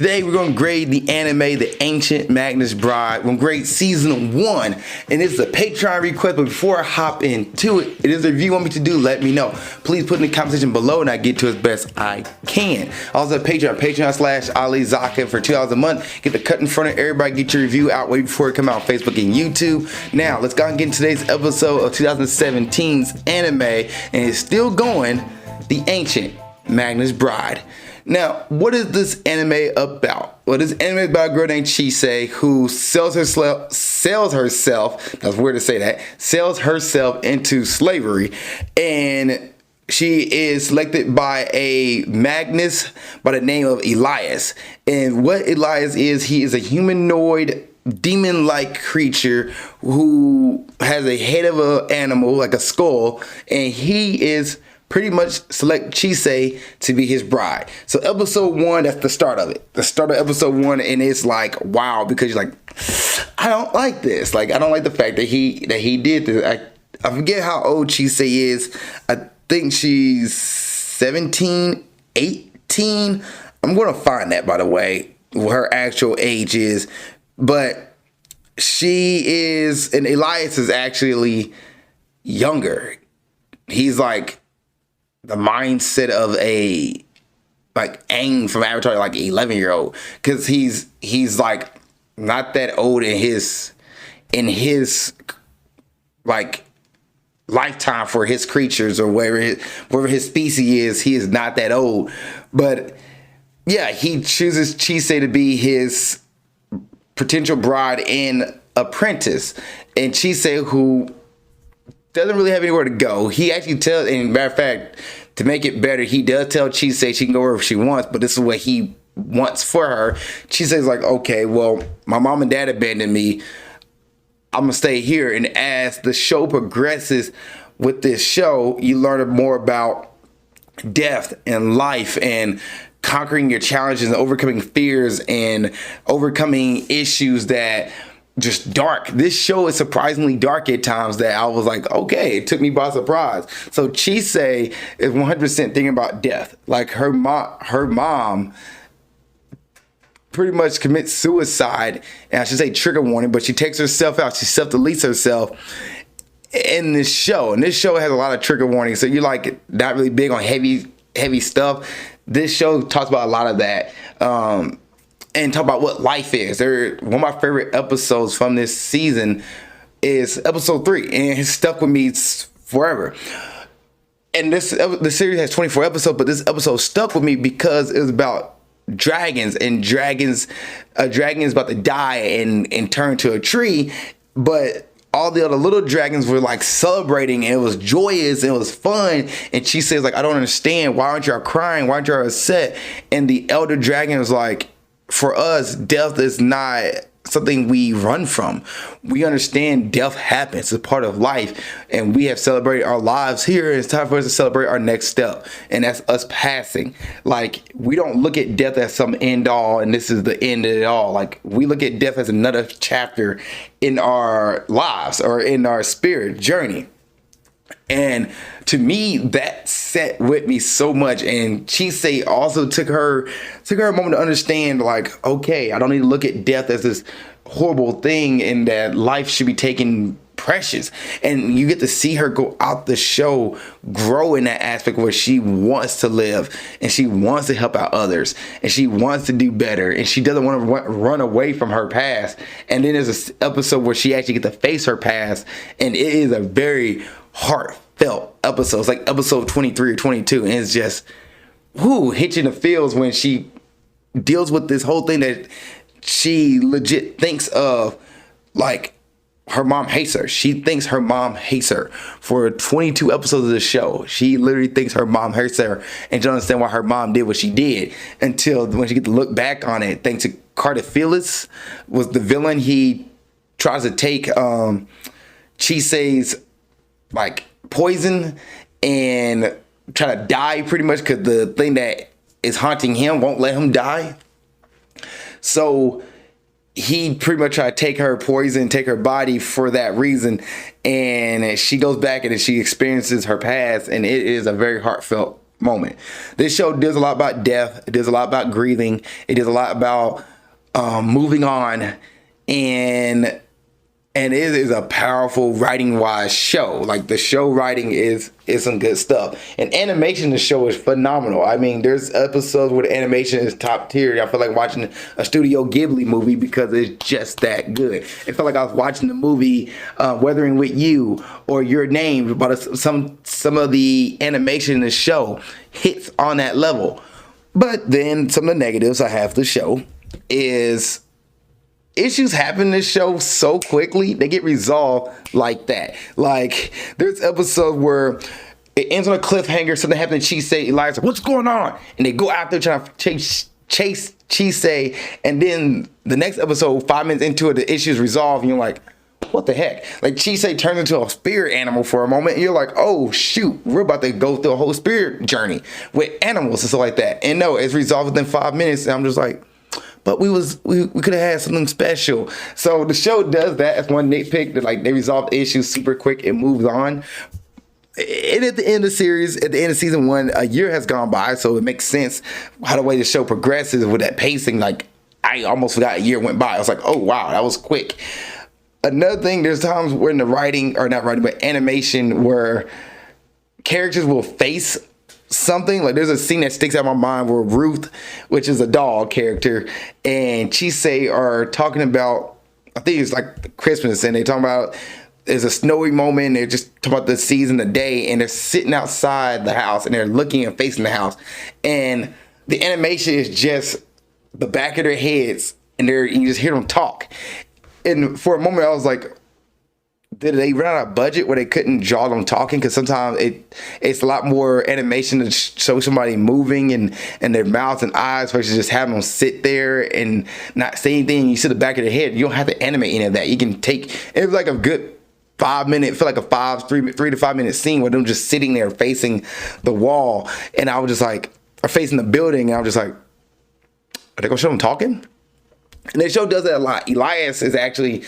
Today we're going to grade the anime The Ancient Magus Bride. We're going to grade season 1, and it's a Patreon request. But before I hop into it, it is a review you want me to do, let me know. Please put in the comment section below and I get to as best I can. Also Patreon.com/Ali Zakka for $2 a month. Get the cut in front of everybody, get your review out way before it come out on Facebook and YouTube. Now let's go and get into today's episode of 2017's anime, and it's still going, The Ancient Magus Bride. Now, what is this anime about? Well, this anime is about a girl named Chise who sells herself, that's weird to say that, sells herself into slavery, and she is selected by a Magus by the name of Elias. And what Elias is, he is a humanoid demon-like creature who has a head of an animal, like a skull, and he is pretty much select Chise to be his bride. So episode 1, that's the start of it. The start of episode 1, and it's like, wow, because you're like, I don't like this. Like, I don't like the fact that he did this. I forget how old Chise is. I think she's 17, 18. I'm going to find that, by the way, what her actual age is. But she is, and Elias is actually younger. He's like the mindset of a like Aang from Avatar, like 11-year-old, because he's like not that old in his like lifetime for his creatures or wherever his species is. He is not that old, but yeah, he chooses Chise to be his potential bride and apprentice, and Chise, who doesn't really have anywhere to go. He actually tells, and matter of fact, to make it better, he does tell Chise she can go wherever she wants, but this is what he wants for her. Chise's like, okay, well, my mom and dad abandoned me. I'm gonna stay here. And as the show progresses with this show, you learn more about death and life and conquering your challenges and overcoming fears and overcoming issues that just dark. This show is surprisingly dark at times that I was like, okay, it took me by surprise. So Chise is 100% thinking about death. Like her mom pretty much commits suicide, and I should say trigger warning, but she takes herself out. She self-deletes herself in this show. And this show has a lot of trigger warnings. So you're like not really big on heavy stuff. This show talks about a lot of that. And talk about what life is. One of my favorite episodes from this season is episode 3, and it stuck with me forever. And the series has 24 episodes, but this episode stuck with me because it was about dragons, and a dragon is about to die and turn to a tree, but all the other little dragons were like celebrating, and it was joyous and it was fun. And she says like, I don't understand. Why aren't y'all crying? Why aren't y'all upset? And the elder dragon was like, for us, death is not something we run from. We understand death happens. It's a part of life, and we have celebrated our lives here. It's time for us to celebrate our next step, and that's us passing. Like, we don't look at death as some end all, and this is the end of it all. Like, we look at death as another chapter in our lives or in our spirit journey. And to me, that set with me so much. And Chise also took her a moment to understand, like, okay, I don't need to look at death as this horrible thing, and that life should be taken precious. And you get to see her go out the show, grow in that aspect where she wants to live, and she wants to help out others, and she wants to do better, and she doesn't want to run away from her past. And then there's an episode where she actually gets to face her past, and it is a very heartfelt episode. It's like episode 23 or 22, and it's just hit you in the feels when she deals with this whole thing that she legit thinks of, like her mom hates her. She thinks her mom hates her for 22 episodes of the show. She literally thinks her mom hates her, and don't understand why her mom did what she did until when she get to look back on it. Thanks to Cardophilus was the villain. He tries to take Chise's like poison and try to die pretty much because the thing that is haunting him won't let him die. So he pretty much tried to take her poison, take her body for that reason. And she goes back and she experiences her past, and it is a very heartfelt moment. This show does a lot about death. It does a lot about grieving. It does a lot about moving on, and it is a powerful writing wise show. Like, the show writing is some good stuff. And animation, the show is phenomenal. I mean, there's episodes where the animation is top tier. I feel like watching a Studio Ghibli movie because it's just that good. It felt like I was watching the movie Weathering with You or Your Name, but some of the animation in the show hits on that level. But then some of the negatives I have to show is issues happen in this show so quickly. They get resolved like that. Like, there's episodes where it ends on a cliffhanger. Something happened to Chisei. Elias like, what's going on? And they go out there trying to chase Chisei. And then the next episode, 5 minutes into it, the issue is resolved. And you're like, what the heck? Like, Chisei turns into a spirit animal for a moment. And you're like, oh, shoot. We're about to go through a whole spirit journey with animals and stuff like that. And no, it's resolved within 5 minutes. And I'm just like, but we could have had something special. So the show does that. That's one nitpick, that like they resolve issues super quick and moves on. And at the end of the series, at the end of season 1, a year has gone by, so it makes sense how the way the show progresses with that pacing. Like, I almost forgot a year went by. I was like, oh wow, that was quick. Another thing, there's times when the writing, or not writing, but animation, where characters will face something. Like, there's a scene that sticks out in my mind where Ruth, which is a dog character, and Chisei are talking about, I think it's like Christmas, and they're talking about, there's a snowy moment, and they're just talking about the season, the day, and they're sitting outside the house, and they're looking and facing the house, and the animation is just the back of their heads, and you just hear them talk. And for a moment I was like, did they run out of budget where they couldn't draw them talking? Because sometimes it's a lot more animation to show somebody moving and their mouths and eyes versus just having them sit there and not say anything. You see the back of their head. You don't have to animate any of that. You can take, it was like a good 5 minute, feel like a 3 to 5 minute scene with them just sitting there facing the wall. And I was just like, or facing the building. And I was just like, are they gonna show them talking? And the show does that a lot. Elias is actually,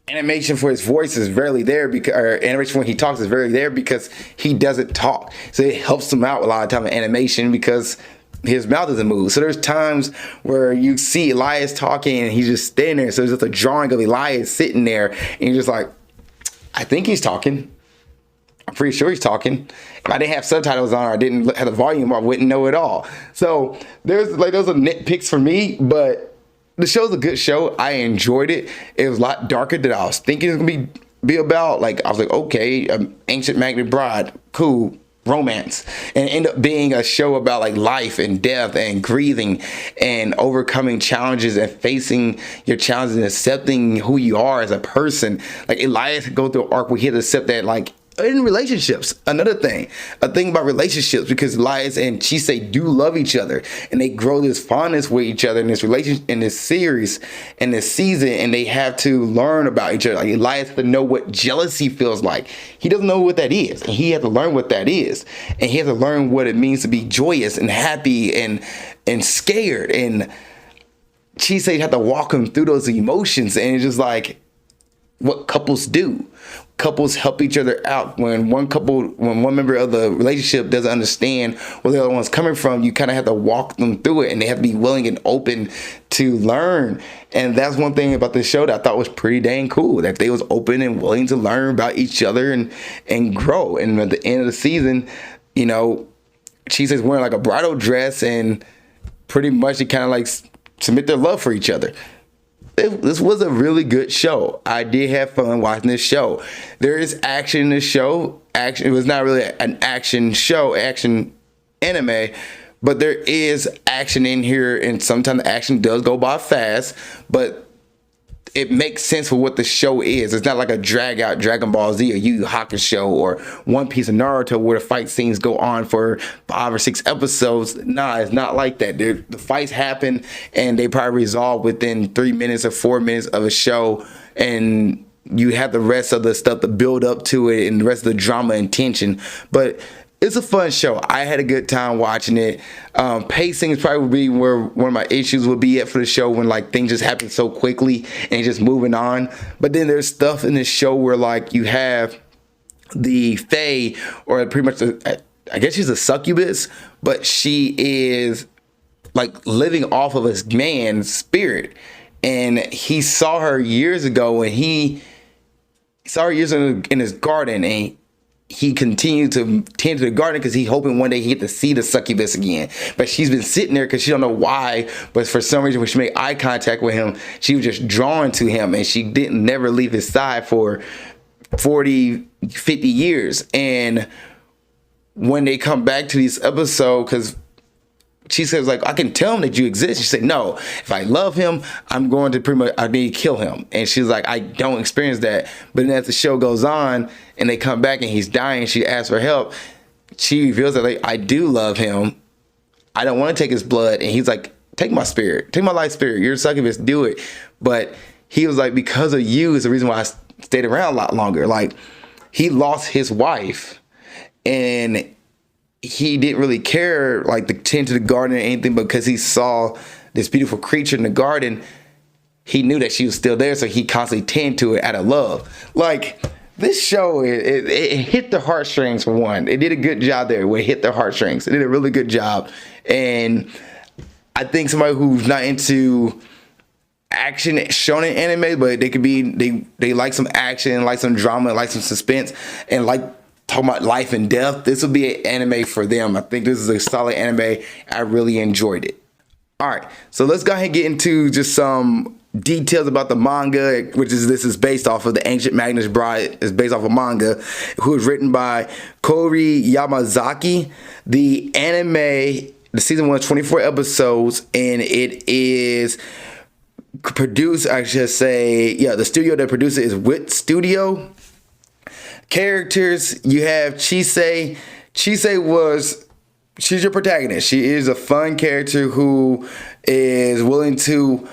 animation for his voice is rarely there, because, or animation when he talks is rarely there because he doesn't talk. So it helps him out a lot of time in animation because his mouth doesn't move. So there's times where you see Elias talking and he's just standing there. So there's just a drawing of Elias sitting there and you're just like, I think he's talking. I'm pretty sure he's talking. If I didn't have subtitles on or I didn't have the volume, I wouldn't know it all. So those are nitpicks for me, but the show's a good show. I enjoyed it. It was a lot darker than I was thinking it was gonna be about. Like, I was like, okay, Ancient Magnet Bride, cool, romance, and end up being a show about like life and death and grieving and overcoming challenges and facing your challenges and accepting who you are as a person. Like, Elias go through an arc where he had to accept that, like, in relationships, a thing about relationships, because Elias and Chisei do love each other and they grow this fondness with each other in this relationship, in this series, in this season, and they have to learn about each other. Like, Elias has to know what jealousy feels like. He doesn't know what that is, and he has to learn what that is, and he has to learn what it means to be joyous and happy and scared. And Chisei had to walk him through those emotions, and it's just like what couples do. Couples help each other out. When one member of the relationship doesn't understand where the other one's coming from, you kind of have to walk them through it, and they have to be willing and open to learn. And that's one thing about this show that I thought was pretty dang cool, that they was open and willing to learn about each other and grow. And at the end of the season, you know, Chisei's wearing like a bridal dress, and pretty much they kind of like submit their love for each other. This was a really good show. I did have fun watching this show. There is action in this show. Action. It was not really an action show, action anime, but there is action in here, and sometimes the action does go by fast, but it makes sense for what the show is. It's not like a drag out Dragon Ball Z or Yu Yu Hakusho or One Piece of Naruto where the fight scenes go on for 5 or 6 episodes. Nah, it's not like that. The fights happen and they probably resolve within 3 minutes or 4 minutes of a show, and you have the rest of the stuff to build up to it and the rest of the drama and tension. But it's a fun show. I had a good time watching it. Pacing is probably would be where one of my issues would be at for the show, when like things just happen so quickly and just moving on. But then there's stuff in this show where like you have the Fae, or pretty much I guess she's a succubus, but she is like living off of a man's spirit. And he saw her years ago, and he saw her years in his garden, and he continued to tend to the garden because he's hoping one day he get to see the succubus again. But she's been sitting there because she don't know why, but for some reason when she made eye contact with him, she was just drawn to him, and she didn't never leave his side for 40, 50 years. And when they come back to this episode, because she says, like, I can tell him that you exist. She said, no, if I love him, I'm going to pretty much, I need to kill him. And she's like, I don't experience that. But then as the show goes on and they come back and he's dying, she asks for help. She reveals that, like, I do love him. I don't want to take his blood. And he's like, take my spirit, take my life spirit. You're a succubus, do it. But he was like, because of you is the reason why I stayed around a lot longer. Like, he lost his wife, and he didn't really care, like, to tend to the garden or anything, because he saw this beautiful creature in the garden. He knew that she was still there, so he constantly tended to it out of love. Like, this show, it hit the heartstrings for one. It did a good job there. It hit the heartstrings. It did a really good job. And I think somebody who's not into action shonen anime, but they could be, they like some action, like some drama, like some suspense, and like talking about life and death, this will be an anime for them. I think this is a solid anime. I really enjoyed it. All right, so let's go ahead and get into just some details about the manga, which is, this is based off of the Ancient Magus Bride. Is based off of manga, who is written by Kori Yamazaki. The anime, the season 1 is 24 episodes, and it is produced, I should say, yeah, the studio that produced it is Wit Studio. Characters, you have Chisei. She's your protagonist. She is a fun character who is willing to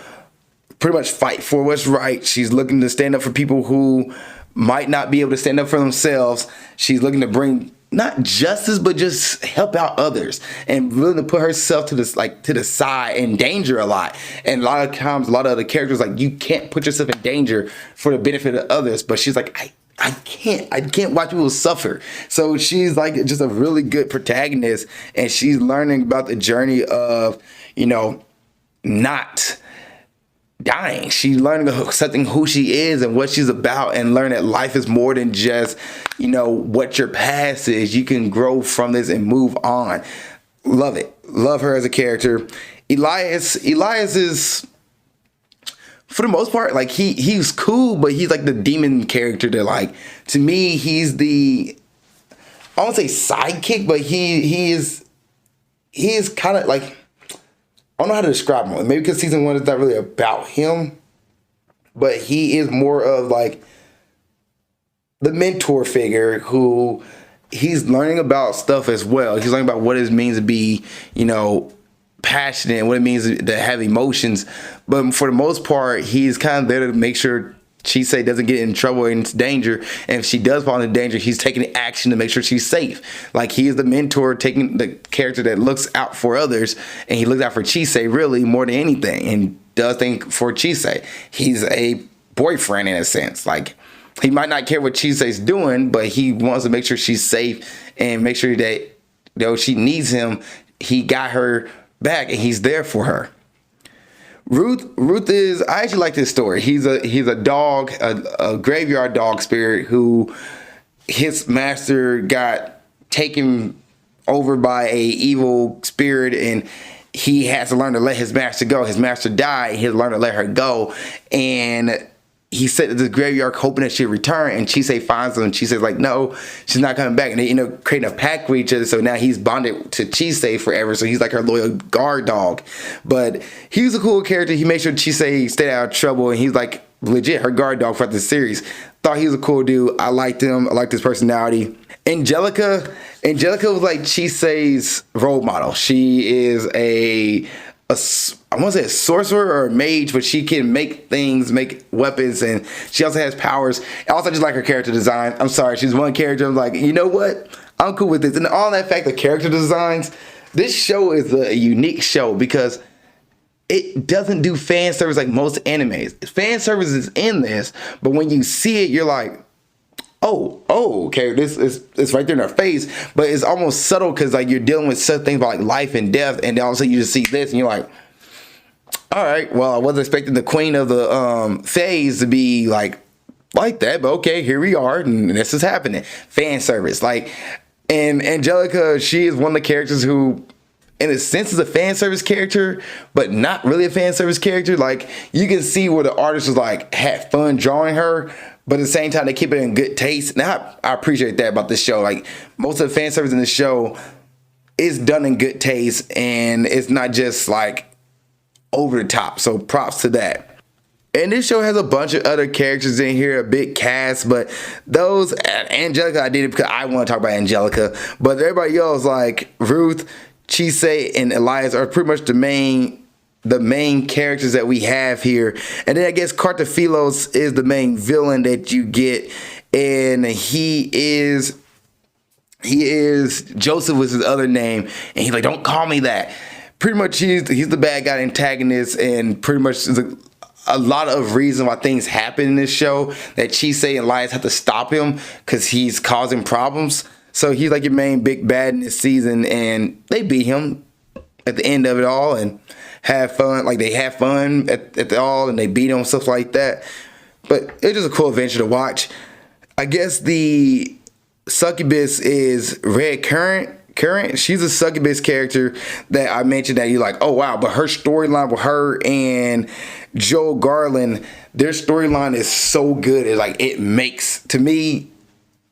pretty much fight for what's right. She's looking to stand up for people who might not be able to stand up for themselves. She's looking to bring not justice, but just help out others, and willing to put herself to this, like, to the side in danger a lot. And a lot of times, a lot of other characters, like, you can't put yourself in danger for the benefit of others. But she's like, I can't watch people suffer. So she's like just a really good protagonist, and she's learning about the journey of, you know, not dying. She's learning accepting who she is and what she's about, and learn that life is more than just, you know, what your past is. You can grow from this and move on. Love it. Love her as a character. Elias is, for the most part, like, he's cool, but he's like the demon character that, like, to me, he's the, I won't say sidekick, but he is kind of like, I don't know how to describe him. Maybe because season 1 is not really about him, but he is more of like the mentor figure who he's learning about stuff as well. He's learning about what it means to be, you know, passionate, and what it means to have emotions. But for the most part, he's kind of there to make sure Chisei doesn't get in trouble or into danger. And if she does fall into danger, he's taking action to make sure she's safe. Like, he is the mentor, taking the character that looks out for others, and he looks out for Chisei really more than anything, and does things for Chisei. He's a boyfriend in a sense. Like, he might not care what Chisei's doing, but he wants to make sure she's safe and make sure that, you know, she needs him, he got her back, and he's there for her. Ruth is, I actually like this story. He's a dog, a graveyard dog spirit who his master got taken over by a evil spirit, and he has to learn to let his master go. His master died. He had to learn to let her go, and he sat at this graveyard hoping that she'd return, and Chisei finds him, and Chisei's like, no, she's not coming back. And they end up creating a pact with each other, so now he's bonded to Chisei forever, so he's like her loyal guard dog. But he was a cool character. He made sure Chisei stayed out of trouble, and he's like legit her guard dog for the series. Thought he was a cool dude. I liked him. I liked his personality. Angelica was like Chisei's role model. She is I want to say a sorcerer or a mage, but she can make things, make weapons, and she also has powers. I also just like her character design. I'm sorry, she's one character. I'm like, you know what? I'm cool with this. And all that fact, the character designs, this show is a unique show because it doesn't do fan service like most animes. Fan service is in this, but when you see it, you're like, okay, this is it's right there in her face, but it's almost subtle because like you're dealing with such things about like life and death, and then all of a sudden you just see this and you're like, all right, well, I wasn't expecting the queen of the phase to be like that, but okay, here we are, and this is happening. Fan service, like, and Angelica, she is one of the characters who, in a sense, is a fan service character, but not really a fan service character. Like, you can see where the artist was like had fun drawing her, but at the same time they keep it in good taste. Now I appreciate that about this show. Like, most of the fan service in the show is done in good taste, and it's not just like over the top. So props to that. And this show has a bunch of other characters in here, a big cast, but those, Angelica, I did it because I want to talk about Angelica, but everybody else like Ruth, Chise, and Elias are pretty much the main characters that we have here. And then I guess Cartophilos is the main villain that you get, and he is Joseph was his other name, and he's like, don't call me that. Pretty much he's the bad guy antagonist, and pretty much is a lot of reason why things happen in this show that Chise and Elias have to stop him because he's causing problems. So he's like your main big bad in this season, and they beat him at the end of it all and have fun. Like, they have fun at the all, and they beat him, stuff like that. But it's just a cool adventure to watch. I guess the succubus is Red Current. She's a succubus character that I mentioned that you're like, oh wow, but her storyline with her and Joel Garland, their storyline is so good. It's like, it makes, to me,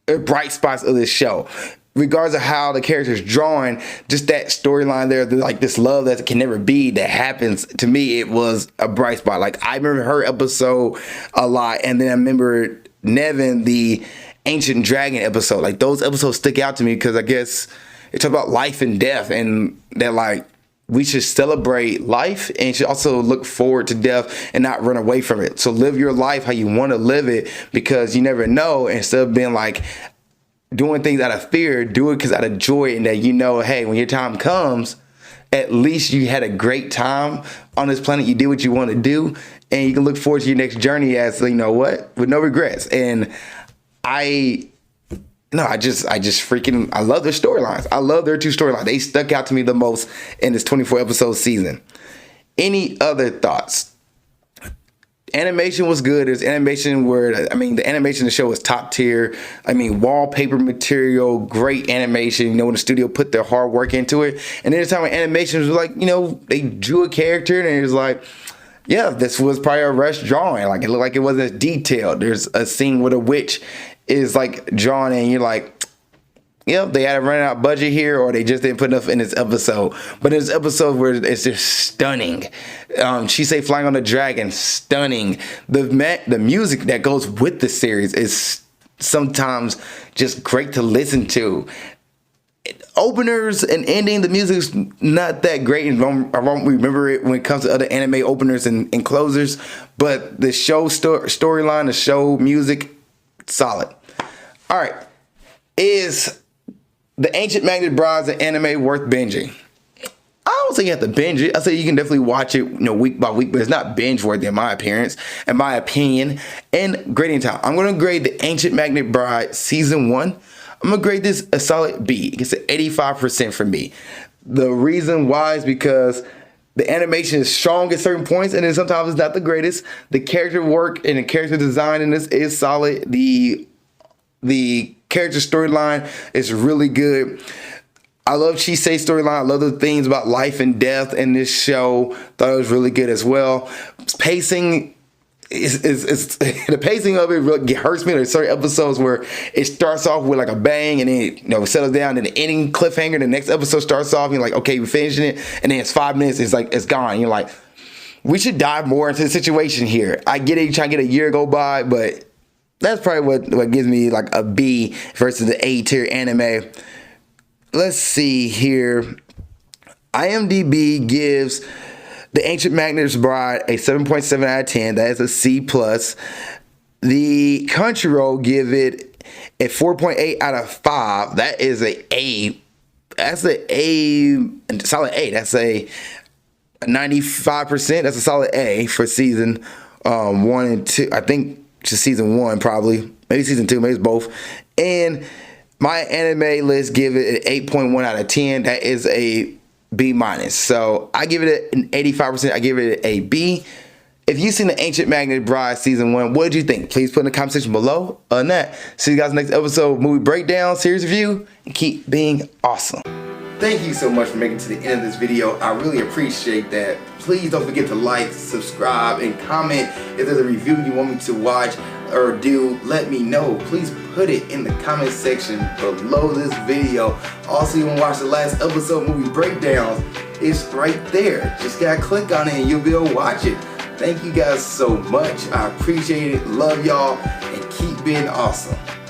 bright spots of this show. Regardless of how the character's drawn, just that storyline there, like this love that can never be, that happens, to me, it was a bright spot. Like, I remember her episode a lot, and then I remember Nevin, the Ancient Dragon episode. Like, those episodes stick out to me because I guess it talks about life and death, and that like we should celebrate life and should also look forward to death and not run away from it. So live your life how you want to live it, because you never know. Instead of being like doing things out of fear, do it because out of joy, and that you know, hey, when your time comes, at least you had a great time on this planet. You did what you want to do, and you can look forward to your next journey as, you know what, with no regrets. And I just freaking, I love their storylines. I love their two storylines. They stuck out to me the most in this 24 episode season. Any other thoughts? Animation was good. There's animation where, I mean, the animation of the show was top tier. I mean, wallpaper material, great animation. You know, when the studio put their hard work into it. And then there's time when animation was like, you know, they drew a character and it was like, yeah, this was probably a rush drawing. Like, it looked like it wasn't as detailed. There's a scene with a witch is like drawn, and you're like, yep, they had a run out budget here, or they just didn't put enough in this episode. But there's episodes where it's just stunning. She say flying on the dragon, stunning. The music that goes with the series is sometimes just great to listen to. Openers and ending, the music's not that great, and I won't remember it when it comes to other anime openers and closers. But the show storyline, the show music, solid. All right, is the Ancient Magnet Brides an anime worth binging? I don't say you have to binge it. I say you can definitely watch it, you know, week by week, but it's not binge worthy in my appearance, in my opinion. And grading time, I'm gonna grade the Ancient Magnet Bride season 1. I'm gonna grade this a solid B. It's an 85% for me. The reason why is because the animation is strong at certain points, and then sometimes it's not the greatest. The character work and the character design in this is solid. The character storyline is really good. I love Chise's storyline. I love the things about life and death in this show. Thought it was really good as well. Pacing is the pacing of it really hurts me. There's certain episodes where it starts off with like a bang, and then it, you know, settles down, and the ending cliffhanger. The next episode starts off, and you're like, okay, we're finishing it, and then it's 5 minutes. It's like it's gone. You're like, we should dive more into the situation here. I get it, you're trying to get a year go by, but that's probably what gives me like a B versus the A tier anime. Let's see here. IMDb gives The Ancient Magnet's Bride a 7.7 out of 10. That is a C+. The Crunchyroll give it a 4.8 out of 5. That is a A. That's a solid A. That's a 95%. That's a solid A for season 1 and 2. I think just season 1 probably. maybe season 2, maybe it's both. And my anime list give it an 8.1 out of 10. That is a B minus. So I give it an 85%. I give it a B. If you've seen the Ancient Magnet Bride season 1, what did you think? Please put in the comment section below. Other than that, see you guys next episode, movie breakdown, series review, and keep being awesome. Thank you so much for making it to the end of this video. I really appreciate that. Please don't forget to like, subscribe, and comment. If there's a review you want me to watch or do, let me know. Please put it in the comment section below this video. Also, you want to watch the last episode movie breakdowns, it's right there. Just gotta click on it and you'll be able to watch it. Thank you guys so much. I appreciate it. Love y'all and keep being awesome.